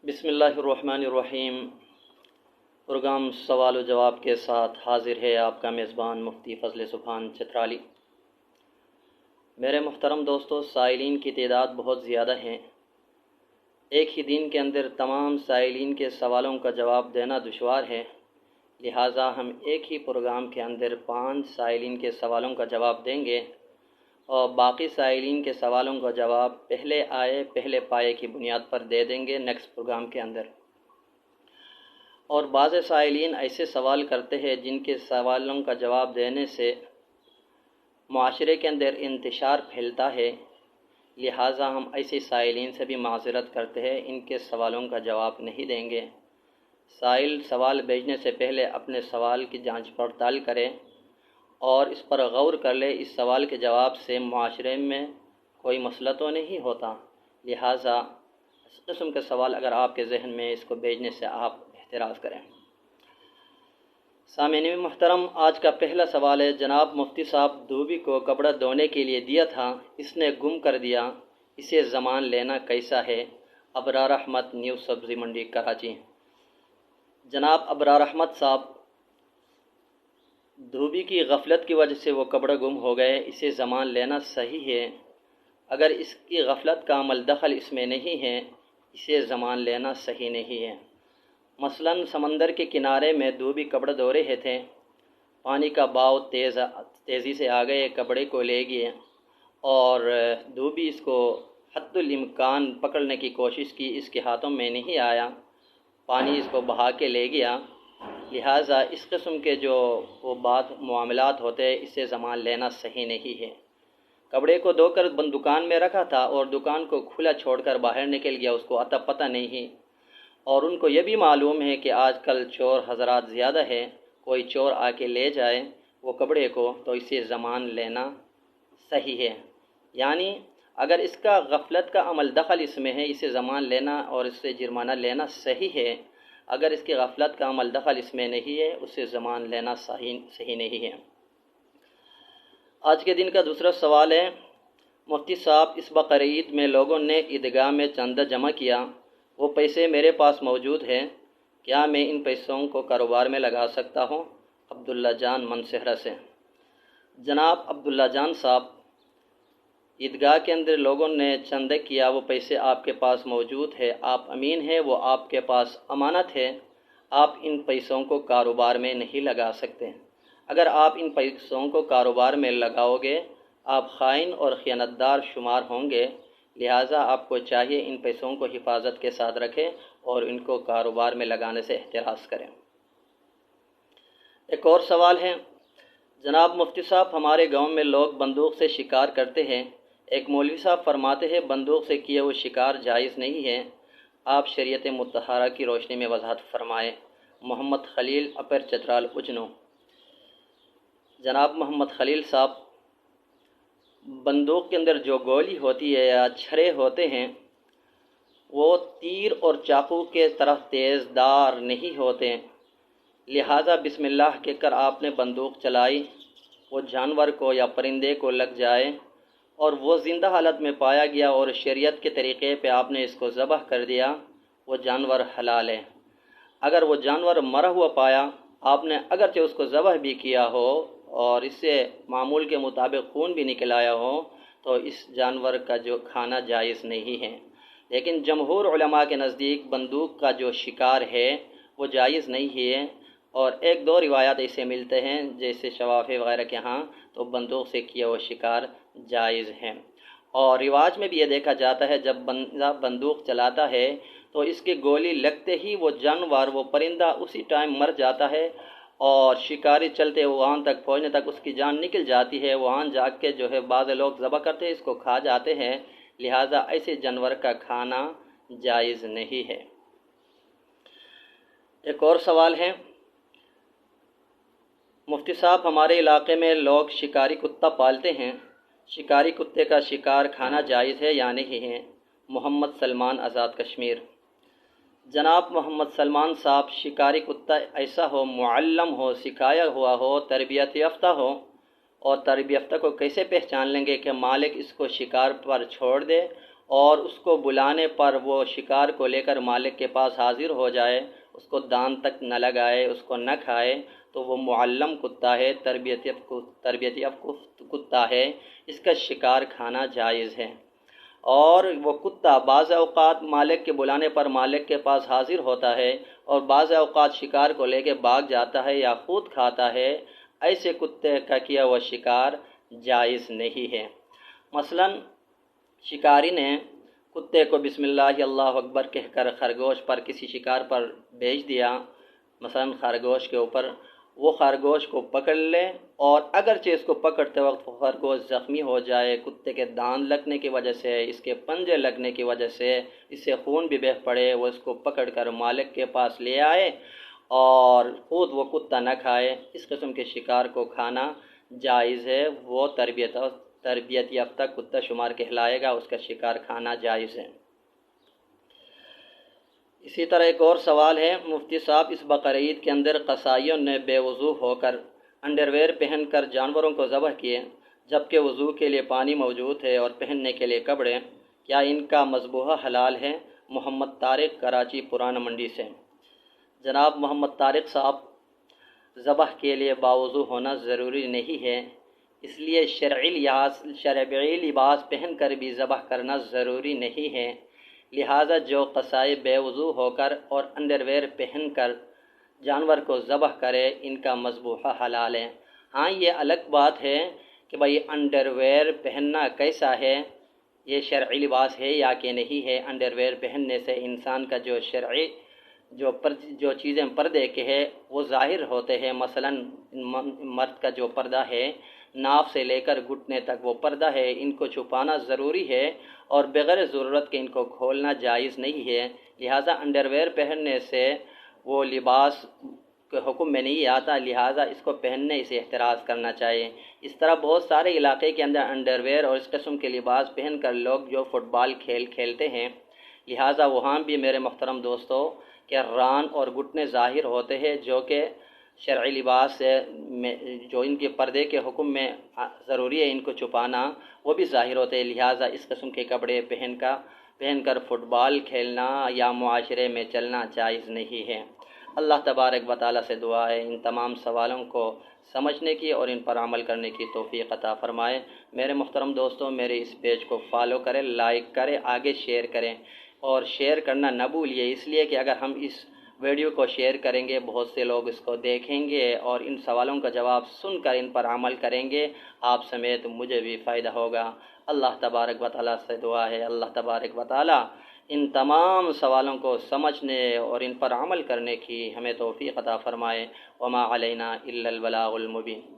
بسم اللہ الرحمن الرحیم۔ پروگرام سوال و جواب کے ساتھ حاضر ہے آپ کا میزبان مفتی فضل سبحان چترالی۔ میرے محترم دوستو، سائلین کی تعداد بہت زیادہ ہے۔ ایک ہی دن کے اندر تمام سائلین کے سوالوں کا جواب دینا دشوار ہے، لہٰذا ہم ایک ہی پروگرام کے اندر 5 سائلین کے سوالوں کا جواب دیں گے اور باقی سائلین کے سوالوں کا جواب پہلے آئے پہلے پائے کی بنیاد پر دے دیں گے نیکسٹ پروگرام کے اندر۔ اور بعض سائلین ایسے سوال کرتے ہیں جن کے سوالوں کا جواب دینے سے معاشرے کے اندر انتشار پھیلتا ہے، لہٰذا ہم ایسے سائلین سے بھی معذرت کرتے ہیں، ان کے سوالوں کا جواب نہیں دیں گے۔ سائل سوال بھیجنے سے پہلے اپنے سوال کی جانچ پڑتال کرے اور اس پر غور کر لے، اس سوال کے جواب سے معاشرے میں کوئی مسئلہ تو نہیں ہوتا، لہٰذا اس قسم کے سوال اگر آپ کے ذہن میں اس کو بھیجنے سے آپ احتراز کریں۔ سامعین محترم، آج کا پہلا سوال ہے، جناب مفتی صاحب دھوبی کو کپڑا دھونے کے لیے دیا تھا، اس نے گم کر دیا، اسے ضمان لینا کیسا ہے؟ ابرار احمد، نیو سبزی منڈی کراچی۔ جناب ابرار احمد صاحب، دھوبی کی غفلت کی وجہ سے وہ کپڑا گم ہو گئے، اسے ضمان لینا صحیح ہے۔ اگر اس کی غفلت کا عمل دخل اس میں نہیں ہے، اسے ضمان لینا صحیح نہیں ہے۔ مثلاً سمندر کے کنارے میں دھوبی کپڑا دھو رہے تھے، پانی کا بہاؤ تیزی سے آ گئے، کپڑے کو لے گئے اور دھوبی اس کو حد الامکان پکڑنے کی کوشش کی، اس کے ہاتھوں میں نہیں آیا، پانی اس کو بہا کے لے گیا، لہٰذا اس قسم کے جو وہ معاملات ہوتے ہیں، اسے ضمان لینا صحیح نہیں ہے۔ کپڑے کو دھو کر دکان میں رکھا تھا اور دکان کو کھلا چھوڑ کر باہر نکل گیا، اس کو عطا پتہ نہیں، اور ان کو یہ بھی معلوم ہے کہ آج کل چور حضرات زیادہ ہے، کوئی چور آ کے لے جائے وہ کپڑے کو، تو اسے ضمان لینا صحیح ہے۔ یعنی اگر اس کا غفلت کا عمل دخل اس میں ہے، اسے ضمان لینا اور اس سے جرمانہ لینا صحیح ہے۔ اگر اس کی غفلت کا عمل دخل اس میں نہیں ہے، اسے ضمان لینا صحیح نہیں ہے۔ آج کے دن کا دوسرا سوال ہے، مفتی صاحب اس بقرعید میں لوگوں نے عیدگاہ میں چندہ جمع کیا، وہ پیسے میرے پاس موجود ہیں، کیا میں ان پیسوں کو کاروبار میں لگا سکتا ہوں؟ عبداللہ جان منصہرہ سے۔ جناب عبداللہ جان صاحب، عیدگاہ کے اندر لوگوں نے چندہ کیا، وہ پیسے آپ کے پاس موجود ہے، آپ امین ہیں، وہ آپ کے پاس امانت ہے، آپ ان پیسوں کو کاروبار میں نہیں لگا سکتے۔ اگر آپ ان پیسوں کو کاروبار میں لگاؤ گے، آپ خائن اور خیانت دار شمار ہوں گے، لہٰذا آپ کو چاہیے ان پیسوں کو حفاظت کے ساتھ رکھیں اور ان کو کاروبار میں لگانے سے احتراز کریں۔ ایک اور سوال ہے، جناب مفتی صاحب ہمارے گاؤں میں لوگ بندوق سے شکار کرتے ہیں، ایک مولوی صاحب فرماتے ہیں بندوق سے کیا وہ شکار جائز نہیں ہے، آپ شریعت مطہرہ کی روشنی میں وضاحت فرمائیں۔ محمد خلیل، اپر چترال اجنو۔ جناب محمد خلیل صاحب، بندوق کے اندر جو گولی ہوتی ہے یا چھرے ہوتے ہیں، وہ تیر اور چاقو کے طرح تیز دار نہیں ہوتے، لہٰذا بسم اللہ کہہ کر آپ نے بندوق چلائی، وہ جانور کو یا پرندے کو لگ جائے اور وہ زندہ حالت میں پایا گیا اور شریعت کے طریقے پہ آپ نے اس کو ذبح کر دیا، وہ جانور حلال ہے۔ اگر وہ جانور مرا ہوا پایا، آپ نے اگرچہ اس کو ذبح بھی کیا ہو اور اس سے معمول کے مطابق خون بھی نکل آیا ہو، تو اس جانور کا جو کھانا جائز نہیں ہے۔ لیکن جمہور علماء کے نزدیک بندوق کا جو شکار ہے وہ جائز نہیں ہے، اور ایک دو روایات ایسے ملتے ہیں جیسے شوافی وغیرہ کے ہاں تو بندوق سے کیا وہ شکار جائز ہیں۔ اور رواج میں بھی یہ دیکھا جاتا ہے جب بندہ بندوق چلاتا ہے تو اس کی گولی لگتے ہی وہ جانور، وہ پرندہ اسی ٹائم مر جاتا ہے، اور شکاری چلتے وہاں تک پہنچنے تک اس کی جان نکل جاتی ہے، وہاں جا کے جو ہے بعض لوگ ذبح کرتے ہیں، اس کو کھا جاتے ہیں، لہٰذا ایسے جانور کا کھانا جائز نہیں ہے۔ ایک اور سوال ہے، مفتی صاحب ہمارے علاقے میں لوگ شکاری کتا پالتے ہیں، شکاری کتے کا شکار کھانا جائز ہے یا نہیں ہے؟ محمد سلمان، آزاد کشمیر۔ جناب محمد سلمان صاحب، شکاری کتا ایسا ہو، معلم ہو، سکھایا ہوا ہو، تربیت یافتہ ہو، اور تربیت یافتہ کو کیسے پہچان لیں گے کہ مالک اس کو شکار پر چھوڑ دے اور اس کو بلانے پر وہ شکار کو لے کر مالک کے پاس حاضر ہو جائے، اس کو دان تک نہ لگائے، اس کو نہ کھائے، تو وہ معلم کتا ہے، تربیت یافتہ کتا ہے، اس کا شکار کھانا جائز ہے۔ اور وہ کتا بعض اوقات مالک کے بلانے پر مالک کے پاس حاضر ہوتا ہے اور بعض اوقات شکار کو لے کے بھاگ جاتا ہے یا خود کھاتا ہے، ایسے کتے کا کیا ہوا شکار جائز نہیں ہے۔ مثلاً شکاری نے کتے کو بسم اللہ اللہ اکبر کہہ کر خرگوش پر کسی شکار پر بھیج دیا، مثلاً خرگوش کے اوپر، وہ خرگوش کو پکڑ لے اور اگرچہ اس کو پکڑتے وقت وہ خرگوش زخمی ہو جائے، کتے کے دان لگنے کی وجہ سے، اس کے پنجے لگنے کی وجہ سے اس سے خون بھی بہہ پڑے، وہ اس کو پکڑ کر مالک کے پاس لے آئے اور خود وہ کتا نہ کھائے، اس قسم کے شکار کو کھانا جائز ہے، وہ تربیت یافتہ کتا شمار کہلائے گا، اس کا شکار کھانا جائز ہے۔ اسی طرح ایک اور سوال ہے، مفتی صاحب اس بقرعید کے اندر قصائیوں نے بے وضو ہو کر انڈرویئر پہن کر جانوروں کو ذبح کیے، جبکہ وضو کے لیے پانی موجود ہے اور پہننے کے لیے کپڑے، کیا ان کا مذبوحہ حلال ہے؟ محمد طارق کراچی پرانا منڈی سے۔ جناب محمد طارق صاحب، ذبح کے لیے باوضو ہونا ضروری نہیں ہے، اس لیے شرعی لباس پہن کر بھی ذبح کرنا ضروری نہیں ہے، لہٰذا جو قصائی بے وضو ہو کر اور انڈرویئر پہن کر جانور کو ذبح کرے ان کا مذبوحہ حلال ہے۔ ہاں یہ الگ بات ہے کہ بھائی انڈرویئر پہننا کیسا ہے، یہ شرعی لباس ہے یا کہ نہیں ہے۔ انڈرویئر پہننے سے انسان کا جو شرعی جو چیزیں پردے کے ہے وہ ظاہر ہوتے ہیں، مثلا مرد کا جو پردہ ہے ناف سے لے کر گھٹنے تک وہ پردہ ہے، ان کو چھپانا ضروری ہے اور بغیر ضرورت کے ان کو کھولنا جائز نہیں ہے، لہٰذا انڈرویئر پہننے سے وہ لباس کے حکم میں نہیں آتا، لہٰذا اس کو پہننے سے احتراز کرنا چاہیے۔ اس طرح بہت سارے علاقے کے اندر انڈرویئر اور اس قسم کے لباس پہن کر لوگ جو فٹ بال کھیلتے ہیں، لہٰذا وہاں بھی میرے محترم دوستو کہ ران اور گھٹنے ظاہر ہوتے ہیں، جو کہ شرعی لباس میں جو ان کے پردے کے حکم میں ضروری ہے ان کو چھپانا، وہ بھی ظاہر ہوتے ہیں، لہٰذا اس قسم کے کپڑے پہن کر فٹ بال کھیلنا یا معاشرے میں چلنا جائز نہیں ہے۔ اللہ تبارک و تعالیٰ سے دعا ہے ان تمام سوالوں کو سمجھنے کی اور ان پر عمل کرنے کی توفیق عطا فرمائے۔ میرے محترم دوستوں، میرے اس پیج کو فالو کریں، لائک کریں، آگے شیئر کریں اور شیئر کرنا نہ بھولیے، اس لیے کہ اگر ہم اس ویڈیو کو شیئر کریں گے بہت سے لوگ اس کو دیکھیں گے اور ان سوالوں کا جواب سن کر ان پر عمل کریں گے، آپ سمیت مجھے بھی فائدہ ہوگا۔ اللہ تبارک و تعالیٰ سے دعا ہے اللہ تبارک و تعالیٰ ان تمام سوالوں کو سمجھنے اور ان پر عمل کرنے کی ہمیں توفیق عطا فرمائے۔ وما علینا الا البلاغ المبین۔